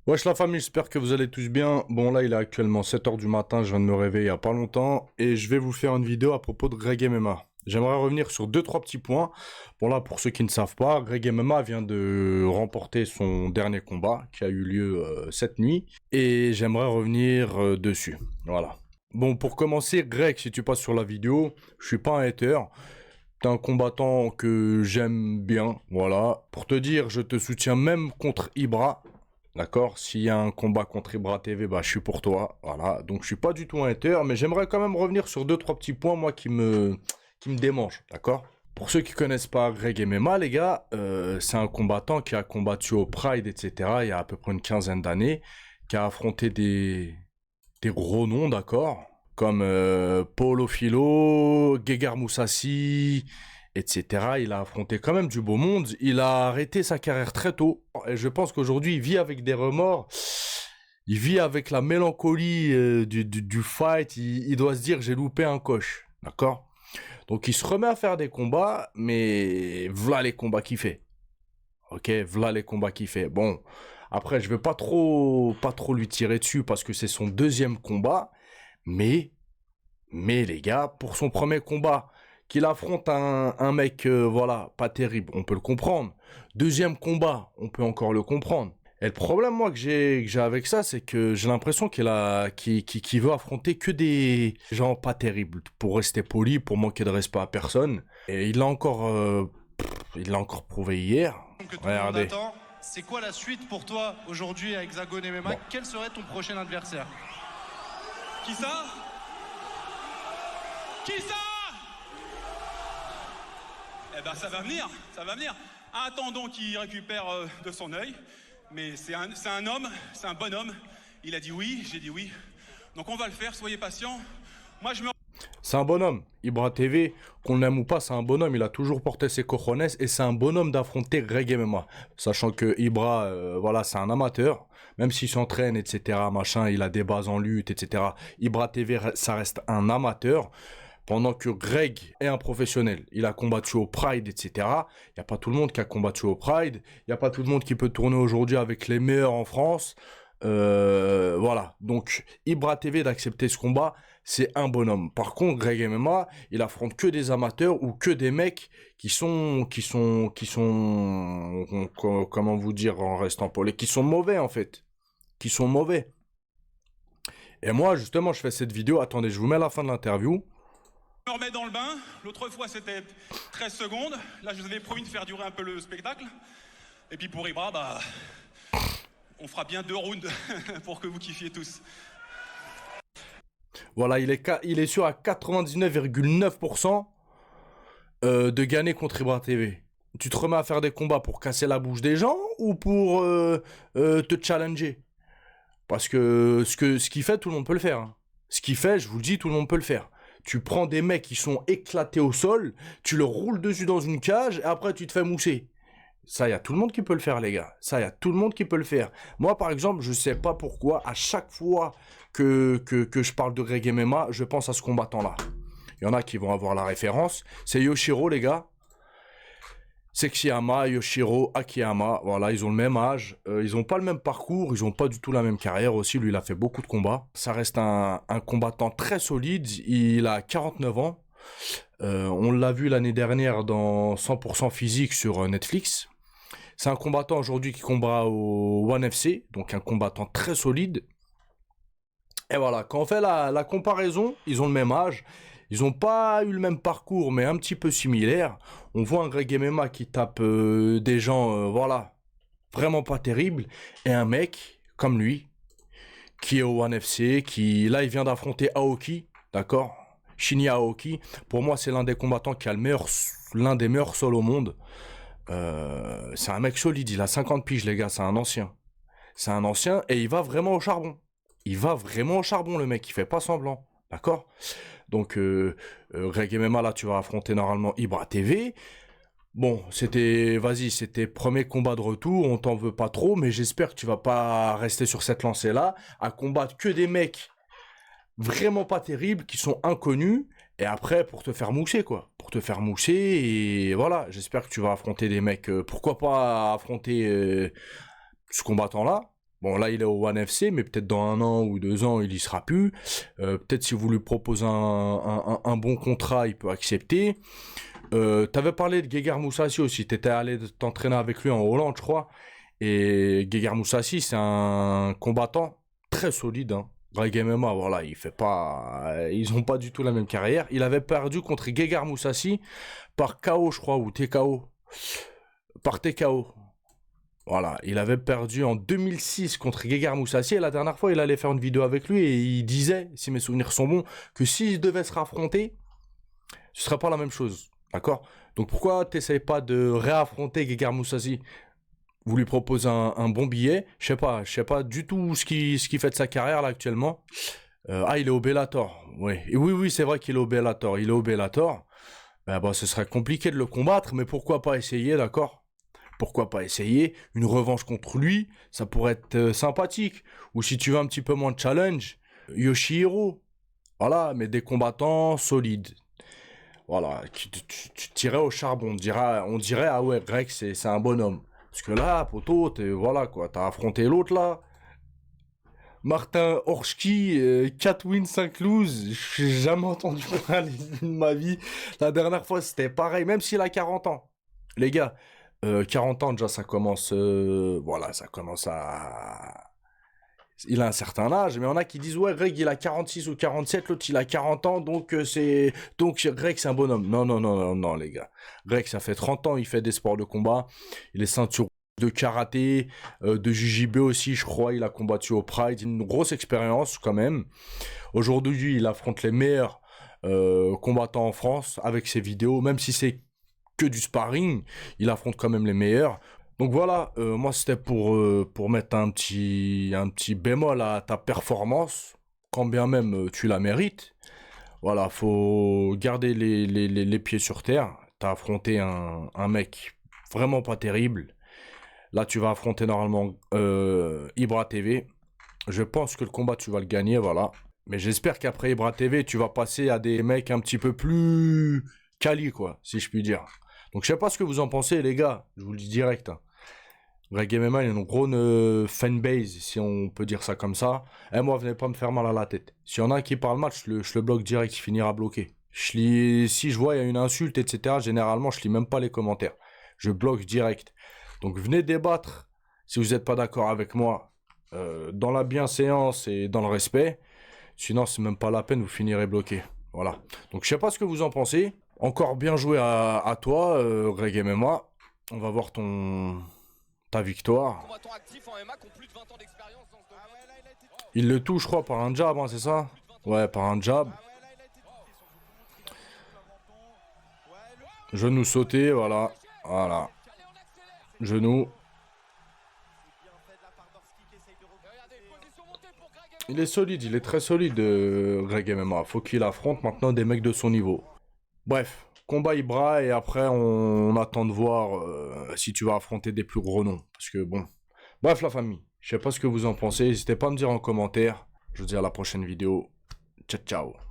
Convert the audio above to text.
Wesh la famille, j'espère que vous allez tous bien. Bon là il est actuellement 7 h du matin, je viens de me réveiller il y a pas longtemps et je vais vous faire une vidéo à propos de Greg MMA. J'aimerais revenir sur deux trois petits points. Bon là pour ceux qui ne savent pas, Greg MMA vient de remporter son dernier combat qui a eu lieu cette nuit et j'aimerais revenir dessus. Voilà. Bon pour commencer, Greg, si tu passes sur la vidéo, je suis pas un hater. T'es un combattant que j'aime bien, voilà. Pour te dire, je te soutiens même contre Ibra. D'accord? S'il y a un combat contre Ibra TV, bah, je suis pour toi. Voilà. Donc, je suis pas du tout un hater, mais j'aimerais quand même revenir sur deux, trois petits points, moi, qui me démangent. D'accord? Pour ceux qui connaissent pas Greg MMA, les gars, c'est un combattant qui a combattu au Pride, etc., il y a à peu près une quinzaine d'années, qui a affronté des gros noms, d'accord? Comme Paulo Filho, Gegard Mousasi, etc. Il a affronté quand même du beau monde. Il a arrêté sa carrière très tôt. Et je pense qu'aujourd'hui, il vit avec des remords. Il vit avec la mélancolie du fight. Il doit se dire, j'ai loupé un coche. D'accord? Donc, il se remet à faire des combats, mais voilà les combats qu'il fait. Ok, voilà les combats qu'il fait. Bon, après, je vais pas trop lui tirer dessus parce que c'est son deuxième combat. Mais, mais les gars, pour son premier combat, qu'il affronte un mec, voilà, pas terrible, on peut le comprendre. Deuxième combat, on peut encore le comprendre. Et le problème, moi, que j'ai avec ça, c'est que j'ai l'impression qu'il veut affronter que des gens pas terribles, pour rester poli, pour manquer de respect à personne. Et il l'a encore prouvé hier. Que tout le monde Regardez. attend. C'est quoi la suite pour toi aujourd'hui à Hexagone MMA? Bon. Quel serait ton prochain adversaire? Qui ça? Qui ça? Eh ben ça va venir, ça va venir. Attendons qu'il récupère de son œil. Mais c'est un homme, c'est un bonhomme. Il a dit oui, j'ai dit oui. Donc on va le faire, soyez patients. Moi je me... C'est un bonhomme. Ibra TV, qu'on l'aime ou pas, c'est un bonhomme. Il a toujours porté ses cojones et c'est un bonhomme d'affronter Greg MMA. Sachant que Ibra, voilà, c'est un amateur. Même s'il s'entraîne, etc., machin, il a des bases en lutte, etc. Ibra TV, ça reste un amateur. Pendant que Greg est un professionnel. Il a combattu au Pride, etc. Il n'y a pas tout le monde qui a combattu au Pride. Il n'y a pas tout le monde qui peut tourner aujourd'hui avec les meilleurs en France. Voilà. Donc, Ibra TV d'accepter ce combat, c'est un bonhomme. Par contre, Greg MMA, il affronte que des amateurs ou que des mecs comment vous dire en restant poli, qui sont mauvais en fait. Qui sont mauvais. Et moi, justement, je fais cette vidéo. Attendez, je vous mets à la fin de l'interview. me remets dans le bain. L'autre fois c'était 13 secondes. Là je vous avais promis de faire durer un peu le spectacle. Et puis pour Ibra, bah... on fera bien 2 rounds pour que vous kiffiez tous. Voilà, il est sûr à 99,9% de gagner contre Ibra TV. Tu te remets à faire des combats pour casser la bouche des gens ou pour te challenger? Parce que ce qu'il fait, tout le monde peut le faire. Hein. Ce qu'il fait, je vous le dis, tout le monde peut le faire. Tu prends des mecs qui sont éclatés au sol, tu leur roules dessus dans une cage et après tu te fais mousser. Ça, il y a tout le monde qui peut le faire, les gars. Ça, il y a tout le monde qui peut le faire. Moi, par exemple, je sais pas pourquoi, à chaque fois que je parle de Greg MMA, je pense à ce combattant-là. Il y en a qui vont avoir la référence. C'est Yoshiro, les gars. Sexyama, Yoshiro, Akiyama. Voilà, ils ont le même âge. Ils n'ont pas le même parcours. Ils n'ont pas du tout la même carrière aussi. Lui, il a fait beaucoup de combats. Ça reste un combattant très solide. Il a 49 ans. On l'a vu l'année dernière dans 100% physique sur Netflix. C'est un combattant aujourd'hui qui combat au ONE FC, donc un combattant très solide. Et voilà, quand on fait la comparaison, ils ont le même âge, ils n'ont pas eu le même parcours, mais un petit peu similaire. On voit un Greg MMA qui tape des gens, voilà, vraiment pas terribles, et un mec comme lui, qui est au ONE FC, qui là il vient d'affronter Aoki, d'accord? Shinya Aoki, pour moi c'est l'un des combattants qui a l'un des meilleurs sols au monde. C'est un mec solide, il a 50 piges les gars, c'est un ancien. C'est un ancien et il va vraiment au charbon. Il va vraiment au charbon le mec, il fait pas semblant. D'accord? Donc Greg MMA là tu vas affronter normalement Ibra TV. Bon, c'était premier combat de retour, on t'en veut pas trop, mais j'espère que tu vas pas rester sur cette lancée là, à combattre que des mecs vraiment pas terribles, qui sont inconnus, et après pour te faire mousser quoi, pour te faire mousser, et voilà, j'espère que tu vas affronter des mecs, pourquoi pas affronter ce combattant là, Bon, là, il est au One FC, mais peut-être dans 1 an ou 2 ans, il y sera plus. Peut-être si vous lui proposez un bon contrat, il peut accepter. T'avais parlé de Gegard Mousasi aussi. T'étais allé t'entraîner avec lui en Hollande, je crois. Et Gegard Mousasi, c'est un combattant très solide, hein. Greg MMA, voilà, il fait pas... Ils ont pas du tout la même carrière. Il avait perdu contre Gegard Mousasi par KO, je crois, ou TKO. Par TKO. Voilà, il avait perdu en 2006 contre Gegard Mousasi. Et la dernière fois, il allait faire une vidéo avec lui et il disait, si mes souvenirs sont bons, que s'ils devaient se raffronter, ce serait pas la même chose. D'accord? Donc pourquoi t'essayes pas de réaffronter Gegard Mousasi? Vous lui proposez un bon billet. Je sais pas du tout ce qu'il fait de sa carrière là actuellement. Il est au Bellator. Oui, et oui, c'est vrai qu'il est au Bellator. Il est au Bellator. Bon, ce serait compliqué de le combattre, mais pourquoi pas essayer, d'accord? Pourquoi pas essayer une revanche contre lui? Ça pourrait être sympathique. Ou si tu veux un petit peu moins de challenge, Yoshihiro. Voilà, mais des combattants solides. Voilà, tu tirais au charbon. On dirait ah ouais, Greg, c'est un bonhomme. Parce que là, poto, voilà quoi, t'as affronté l'autre là. Martin Horschki, 4 wins, 5 loses. J'ai jamais entendu parler de ma vie. La dernière fois, c'était pareil, même s'il a 40 ans. Les gars, 40 ans déjà, ça commence. Voilà, ça commence à. Il a un certain âge, mais il y en a qui disent ouais, Greg il a 46 ou 47, l'autre il a 40 ans, donc Greg c'est un bonhomme. Non, les gars. Greg, ça fait 30 ans, il fait des sports de combat, il est ceinture de karaté, de JJB aussi, je crois, il a combattu au Pride, une grosse expérience quand même. Aujourd'hui, il affronte les meilleurs combattants en France avec ses vidéos, même si c'est que du sparring, il affronte quand même les meilleurs. Donc voilà, moi c'était pour mettre un petit bémol à ta performance, quand bien même tu la mérites. Voilà, faut garder les pieds sur terre. T'as affronté un mec vraiment pas terrible. Là, tu vas affronter normalement Ibra TV. Je pense que le combat, tu vas le gagner, voilà. Mais j'espère qu'après Ibra TV, tu vas passer à des mecs un petit peu plus quali, quoi, si je puis dire. Donc je sais pas ce que vous en pensez, les gars. Je vous le dis direct, hein. Greg MMA, il y a une grosse fanbase, si on peut dire ça comme ça. Et moi, venez pas me faire mal à la tête. S'il y en a un qui parle mal, je le bloque direct, il finira bloqué. Si je vois il y a une insulte, etc., généralement, je lis même pas les commentaires. Je bloque direct. Donc venez débattre, si vous n'êtes pas d'accord avec moi, dans la bienséance et dans le respect. Sinon, c'est même pas la peine, vous finirez bloqué. Voilà. Donc je sais pas ce que vous en pensez. Encore bien joué à toi, Greg MMA. On va voir ta victoire. Il le touche, je crois, par un jab, hein, c'est ça? Ouais, par un jab. Genou sauté, voilà. Voilà. Genou. Il est solide, il est très solide, Greg MMA. Faut qu'il affronte maintenant des mecs de son niveau. Bref, combat Ibra et après on attend de voir si tu vas affronter des plus gros noms. Parce que bon. Bref la famille, je sais pas ce que vous en pensez. N'hésitez pas à me dire en commentaire. Je vous dis à la prochaine vidéo. Ciao ciao.